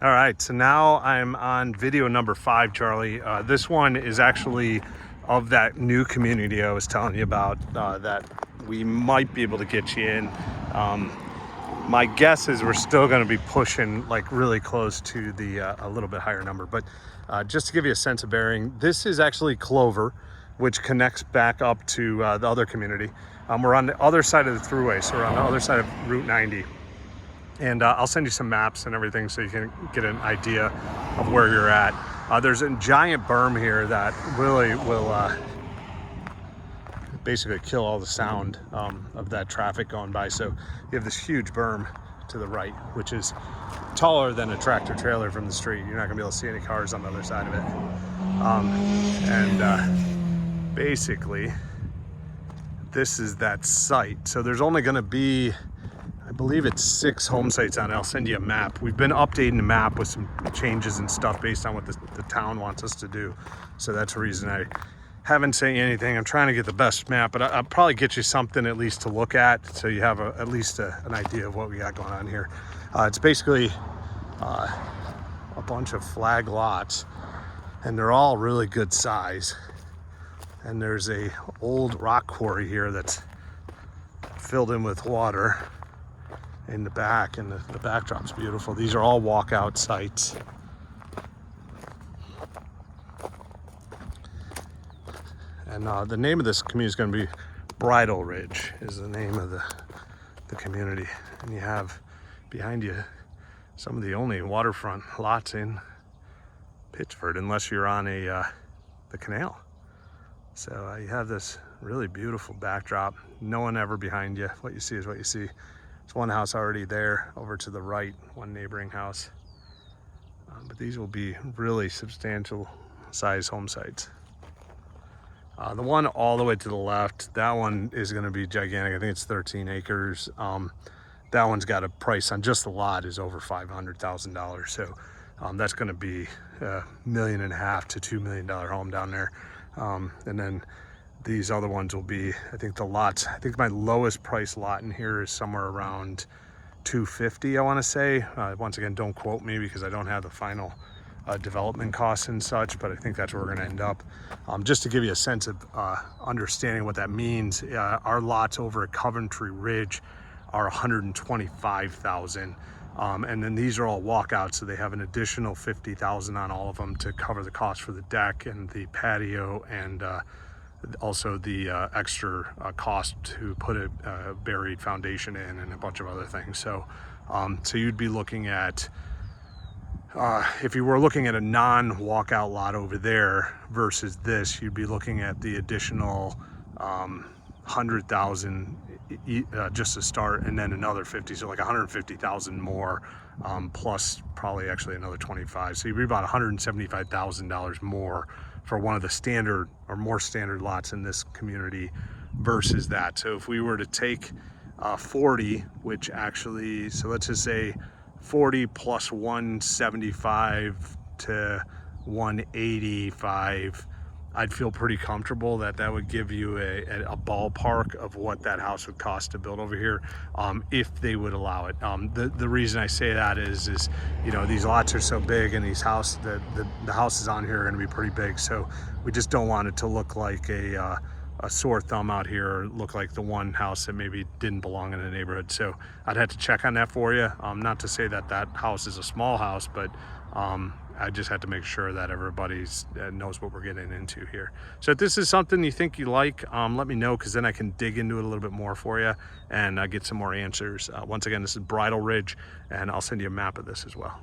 All right, so now I'm on video number 5, Charlie. This one is actually of that new community I was telling you about that we might be able to get you in. My guess is we're still going to be pushing like really close to the a little bit higher number, but just to give you a sense of bearing, this is actually Clover, which connects back up to the other community. We're on the other side of the thruway, so we're on the other side of Route 90. And I'll send you some maps and everything so you can get an idea of where you're at. There's a giant berm here that really will basically kill all the sound of that traffic going by. So you have this huge berm to the right, which is taller than a tractor trailer from the street. You're not gonna be able to see any cars on the other side of it. Basically, this is that site. So there's only gonna be, I believe it's 6 home sites on it. I'll send you a map. We've been updating the map with some changes and stuff based on what the town wants us to do. So that's the reason I haven't said anything. I'm trying to get the best map, but I'll probably get you something at least to look at so you have at least an idea of what we got going on here. It's basically a bunch of flag lots, and they're all really good size. And there's a old rock quarry here that's filled in with water in the back, and the backdrop's beautiful. These are all walkout sites. And the name of this community is going to be Bridal Ridge is the name of the community. And you have behind you some of the only waterfront lots in Pittsford, unless you're on the canal. So you have this really beautiful backdrop. No one ever behind you. What you see is what you see. There's one house already there over to the right, one neighboring house. But these will be really substantial size home sites. The one all the way to the left, that one is going to be gigantic. I think it's 13 acres. That one's got a price on just the lot is over $500,000. So that's going to be $1.5 million to $2 million home down there. And then these other ones will be, I think the lots, I think my lowest price lot in here is somewhere around $250,000, I want to say. Once again, don't quote me because I don't have the final development costs and such, but I think that's where we're going to end up. Just to give you a sense of understanding what that means, our lots over at Coventry Ridge are $125,000. And then these are all walkouts, so they have an additional $50,000 on all of them to cover the cost for the deck and the patio, and also the extra cost to put a buried foundation in and a bunch of other things. So, so you'd be looking at, if you were looking at a non-walkout lot over there versus this, you'd be looking at the additional $100,000 just to start, and then another 50, so like 150,000 more, plus probably actually another 25. So you'd be about $175,000 more for one of the standard or more standard lots in this community versus that. So if we were to take 40, which actually, so let's just say 40 plus 175 to 185, I'd feel pretty comfortable that that would give you a ballpark of what that house would cost to build over here, if they would allow it. The reason I say that is you know, these lots are so big, and these houses, the houses on here are going to be pretty big, so we just don't want it to look like a sore thumb out here, or look like the one house that maybe didn't belong in the neighborhood. So I'd have to check on that for you. Not to say that that house is a small house, but I just had to make sure that everybody knows what we're getting into here. So if this is something you think you like, let me know, because then I can dig into it a little bit more for you and get some more answers. Once again, this is Bridal Ridge, and I'll send you a map of this as well.